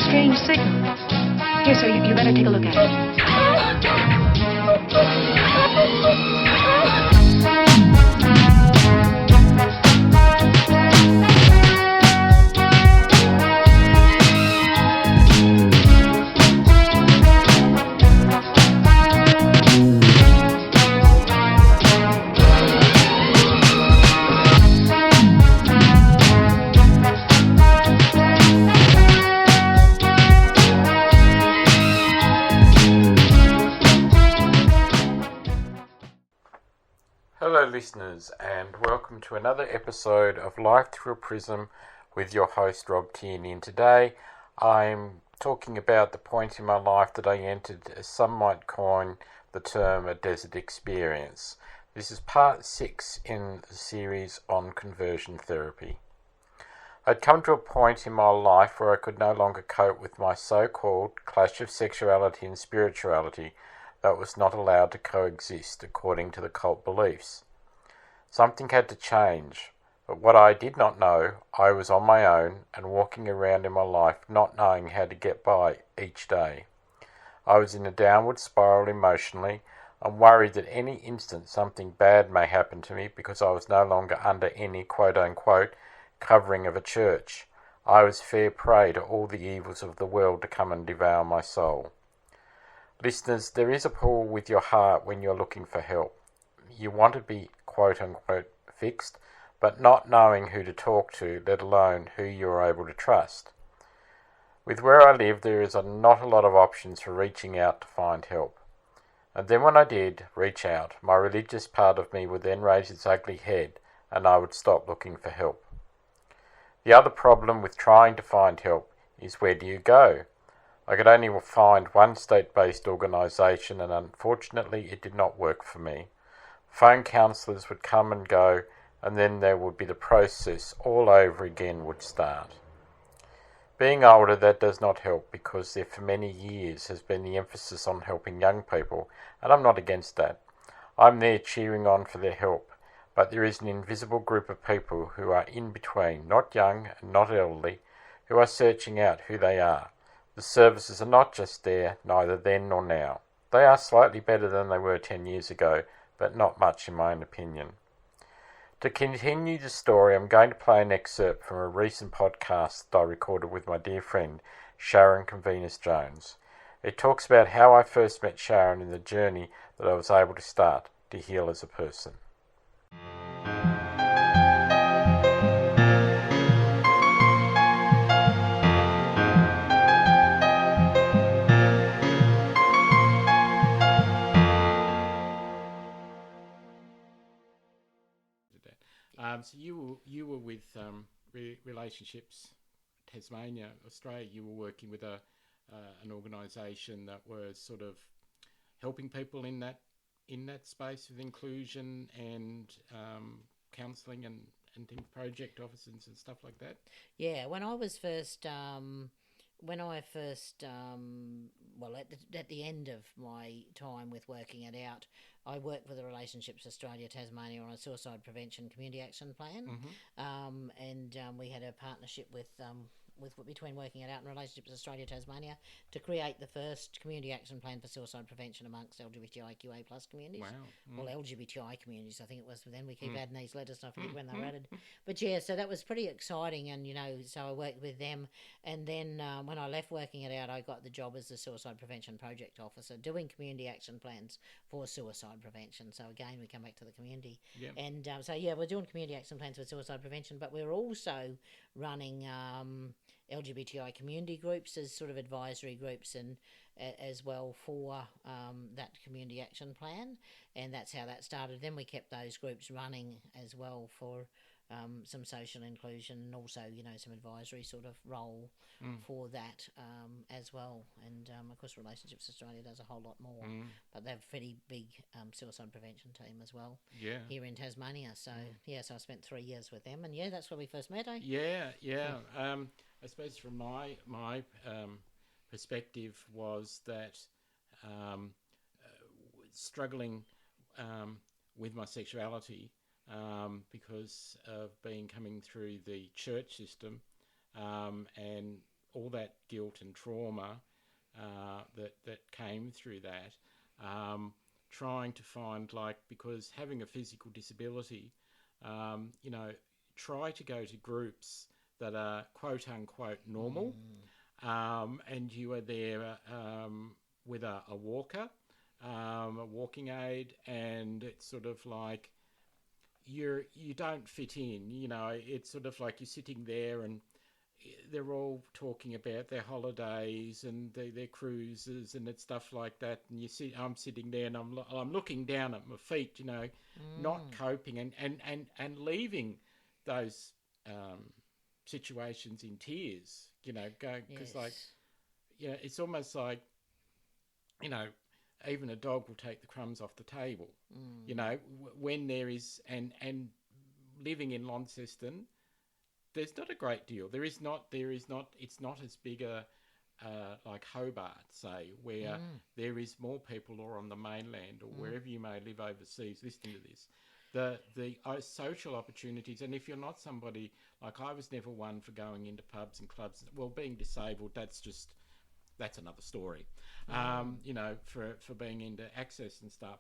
strange signal. Here, sir, you better take a look at Hello listeners, and welcome to another episode of Life Through a Prism with your host Rob Tierney. And today I'm talking about the point in my life that I entered, as some might coin the term, a desert experience. This is part 6 in the series on conversion therapy. I'd come to a point in my life where I could no longer cope with my so-called clash of sexuality and spirituality that was not allowed to coexist according to the cult beliefs. Something had to change, but what I did not know, I was on my own and walking around in my life not knowing how to get by each day. I was in a downward spiral emotionally and worried that any instant something bad may happen to me because I was no longer under any quote-unquote covering of a church. I was fair prey to all the evils of the world to come and devour my soul. Listeners, there is a pull with your heart when you're looking for help. You want to be quote-unquote fixed, but not knowing who to talk to, let alone who you are able to trust. With where I live, there is not a lot of options for reaching out to find help. And then when I did reach out, my religious part of me would then raise its ugly head and I would stop looking for help. The other problem with trying to find help is, where do you go? I could only find one state-based organisation, and unfortunately it did not work for me. Phone counsellors would come and go, and then there would be the process all over again would start. Being older, that does not help, because there for many years has been the emphasis on helping young people, and I'm not against that. I'm there cheering on for their help, but there is an invisible group of people who are in between, not young and not elderly, who are searching out who they are. The services are not just there, neither then nor now. They are slightly better than they were 10 years ago, but not much in my own opinion. To continue the story, I'm going to play an excerpt from a recent podcast that I recorded with my dear friend, Sharon Convenus-Jones. It talks about how I first met Sharon and the journey that I was able to start to heal as a person. So you were with Relationships Tasmania, Australia. You were working with an organisation that was sort of helping people in that space with inclusion and counselling and things, project officers and stuff like that. Yeah, when I was first, at the end of my time with working it out, I worked with the Relationships Australia Tasmania on a suicide prevention community action plan, and we had a partnership with between Working It Out and Relationships Australia Tasmania to create the first community action plan for suicide prevention amongst LGBTIQA plus communities. Wow. Well, LGBTI communities, I think it was. Then we keep adding these letters, and I forget when they were added. But yeah, so that was pretty exciting, and so I worked with them. And then when I left Working It Out, I got the job as the suicide prevention project officer, doing community action plans for suicide prevention. So again, we come back to the community. Yep. And we're doing community action plans for suicide prevention, but we're also running LGBTI community groups as sort of advisory groups and as well for that community action plan, and that's how that started. Then we kept those groups running as well for some social inclusion and also some advisory sort of role for that as well. And of course Relationships Australia does a whole lot more, but they have a pretty big suicide prevention team as well here in Tasmania. So so I spent 3 years with them, and that's where we first met. I suppose from my perspective was that struggling with my sexuality because of coming through the church system and all that guilt and trauma that came through that, trying to find, like, because having a physical disability, you know, try to go to groups that are quote unquote normal, and you are there with a walker, a walking aid, and it's sort of like you don't fit in. You know, it's sort of like you're sitting there and they're all talking about their holidays and their cruises and it's stuff like that. And I'm sitting there and I'm looking down at my feet, you know, not coping and leaving those situations in tears, you know, going, because like, you know, it's almost like, you know, even a dog will take the crumbs off the table, you know, when there is, and living in Launceston, there's not a great deal. It's not as big a, like Hobart, say, where there is more people, or on the mainland, or wherever you may live overseas listening to this. The social opportunities, and if you're not somebody, like I was never one for going into pubs and clubs. Well, being disabled, that's another story, you know, for being into access and stuff.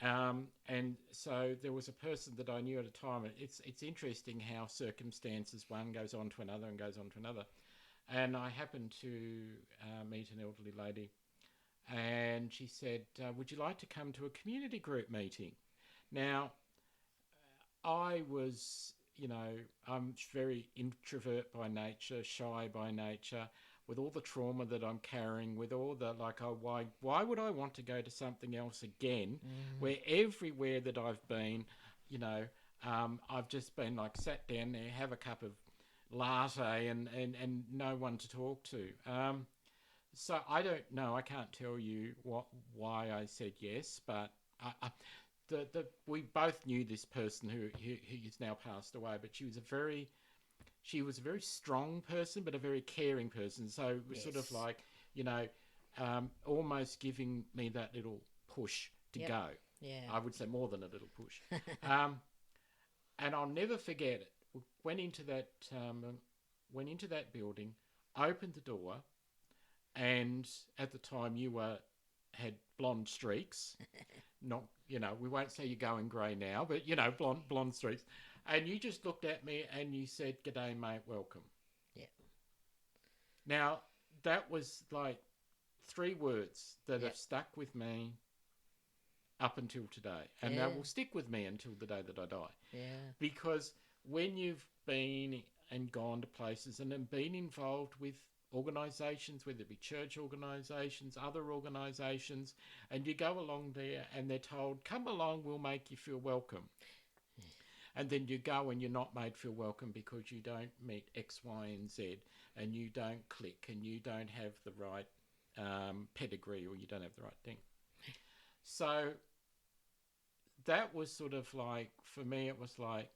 And so there was a person that I knew at a time. It's interesting how circumstances, one goes on to another and goes on to another. And I happened to meet an elderly lady, and she said, would you like to come to a community group meeting? Now, I was, you know, I'm very introvert by nature, shy by nature, with all the trauma that I'm carrying, with all the, like, oh, why would I want to go to something else again, where everywhere that I've been, you know, I've just been like sat down there, have a cup of latte and no one to talk to. So I don't know, I can't tell you why I said yes, but we both knew this person who is now passed away, but she was a very strong person, but a very caring person. So it was sort of like, you know, almost giving me that little push to go. Yeah. I would say more than a little push. And I'll never forget it. We went into that building, opened the door, and at the time had blonde streaks. Not, you know, we won't say you're going grey now, but, you know, blonde streaks. And you just looked at me and you said, "G'day, mate, welcome." Yeah. Now, that was like 3 words that have stuck with me up until today. And they will stick with me until the day that I die. Yeah. Because when you've been and gone to places and then been involved with organisations, whether it be church organisations, other organisations, and you go along there and they're told, "Come along, we'll make you feel welcome." And then you go and you're not made feel welcome because you don't meet X, Y, and Z, and you don't click, and you don't have the right pedigree, or you don't have the right thing. So that was sort of like, for me, it was like,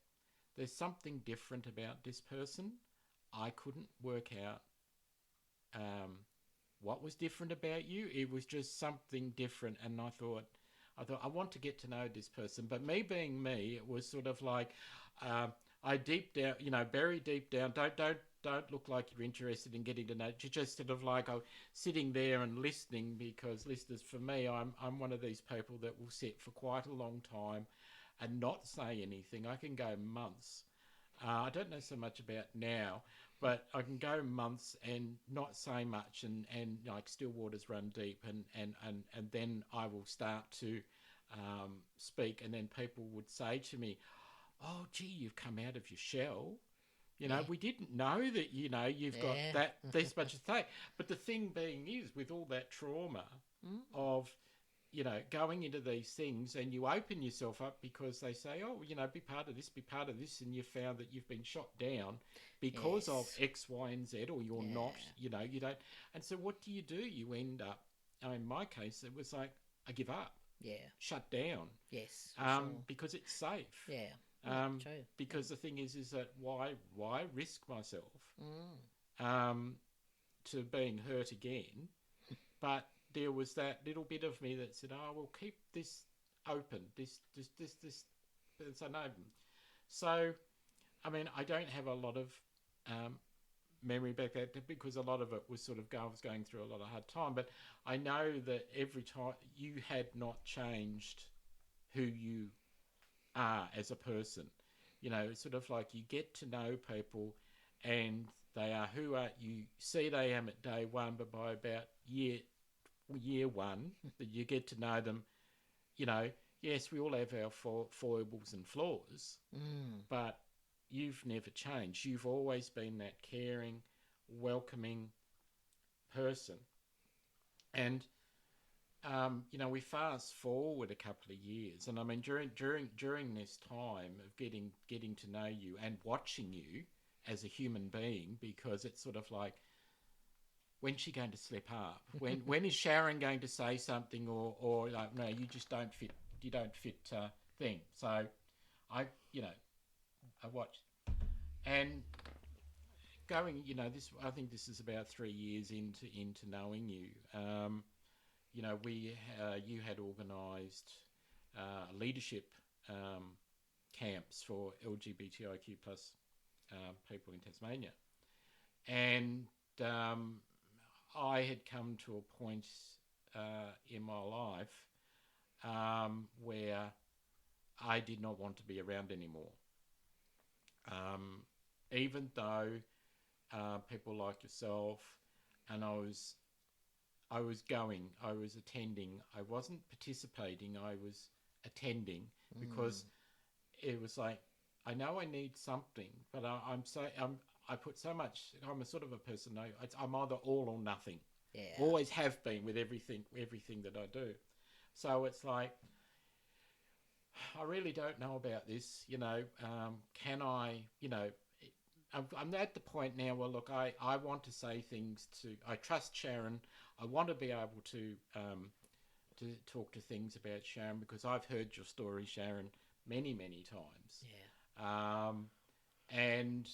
there's something different about this person. I couldn't work out what was different about you. It was just something different, and I thought, I want to get to know this person. But me being me, it was sort of like, I deep down, you know, very deep down, don't look like you're interested in getting to know. You're just sort of like, sitting there and listening, because listeners, for me, I'm one of these people that will sit for quite a long time and not say anything. I can go months. I don't know so much about now, but I can go months and not say much, and like still waters run deep, and then I will start to speak, and then people would say to me, "Oh, gee, you've come out of your shell. You know, we didn't know that, you know, you've got this much to say." But the thing being is, with all that trauma of, you know, going into these things, and you open yourself up because they say, "Oh, you know, be part of this," and you found that you've been shot down because of X, Y, and Z, or you're not, you know, you don't. And so what do? You end up, in my case, it was like, I give up. Yeah. Shut down. Yes. Because it's safe. Yeah. True. Because the thing is that why risk myself to being hurt again? But there was that little bit of me that said, "Oh, we'll keep this open. This. It's an open." So, I mean, I don't have a lot of memory back that because a lot of it was sort of I was going through a lot of hard time. But I know that every time you had not changed who you are as a person. You know, it's sort of like you get to know people and they are who are you see they am at day one, but by about year one, that you get to know them. You know, yes, we all have our foibles and flaws, but you've never changed. You've always been that caring, welcoming person. And you know, we fast forward a couple of years, and I mean during this time of getting to know you and watching you as a human being, because it's sort of like, when's she going to slip up? When is Sharon going to say something, or like, no, you just don't fit. You don't fit thing. So I watched, and going, you know, this, I think this is about 3 years into knowing you. You know, you had organised leadership camps for LGBTIQ plus people in Tasmania, and I had come to a point in my life where I did not want to be around anymore. Even though people like yourself, and I was attending. I wasn't participating. I was attending because it was like, I know I need something, but I put so much. I'm a sort of a person. I'm either all or nothing. Yeah. Always have been with everything that I do. So it's like, I really don't know about this. You know, can I? You know, I'm at the point now where, look, I want to say things I trust Sharon. I want to be able to talk to things about Sharon, because I've heard your story, Sharon, many times. Yeah. And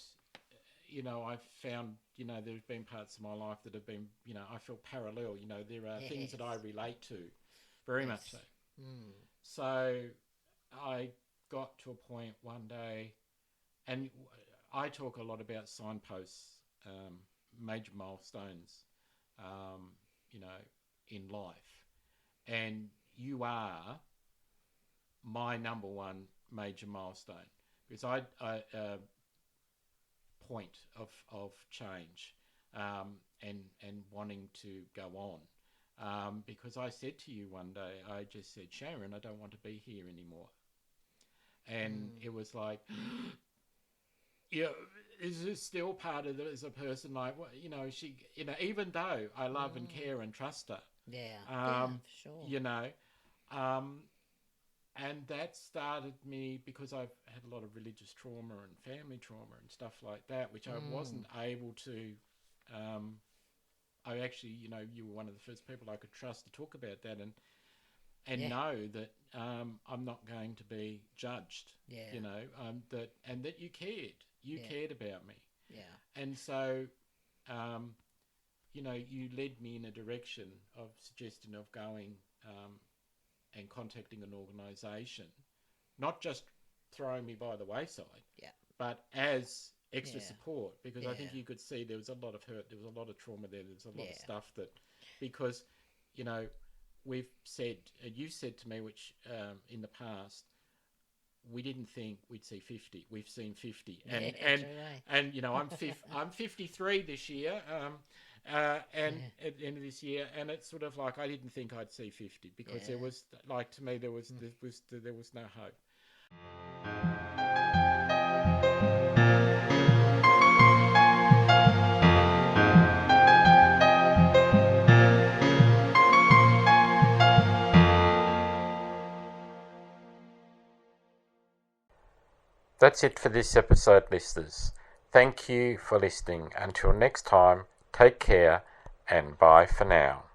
you know, I've found, you know, there's been parts of my life that have been, you know, I feel parallel. You know, there are things that I relate to, very much so. So I got to a point one day, and I talk a lot about signposts, major milestones, you know, in life. And you are my number one major milestone, because I point of change, and wanting to go on. Because I said to you one day, I just said, Sharon, I don't want to be here anymore. And it was like, you know, is this still part of it as a person? Like, you know, she, you know, even though I love and care and trust her. Yeah. For sure. You know, and that started me, because I've had a lot of religious trauma and family trauma and stuff like that, which I wasn't able to, I actually, you know, you were one of the first people I could trust to talk about that, and know that I'm not going to be judged. Yeah. You know, that you cared. You cared about me. Yeah. And so, you know, you led me in a direction of suggestion of going and contacting an organisation, not just throwing me by the wayside, but as extra support, because I think you could see there was a lot of hurt, there was a lot of trauma there, there's a lot of stuff that, because, you know, we've said, you've said to me, which in the past, we didn't think we'd see 50. We've seen 50, and you know, I'm 53 this year, and at the end of this year, and it's sort of like, I didn't think I'd see 50, because there was, like, to me, there was no hope. That's it for this episode, listeners. Thank you for listening. Until next time, take care and bye for now.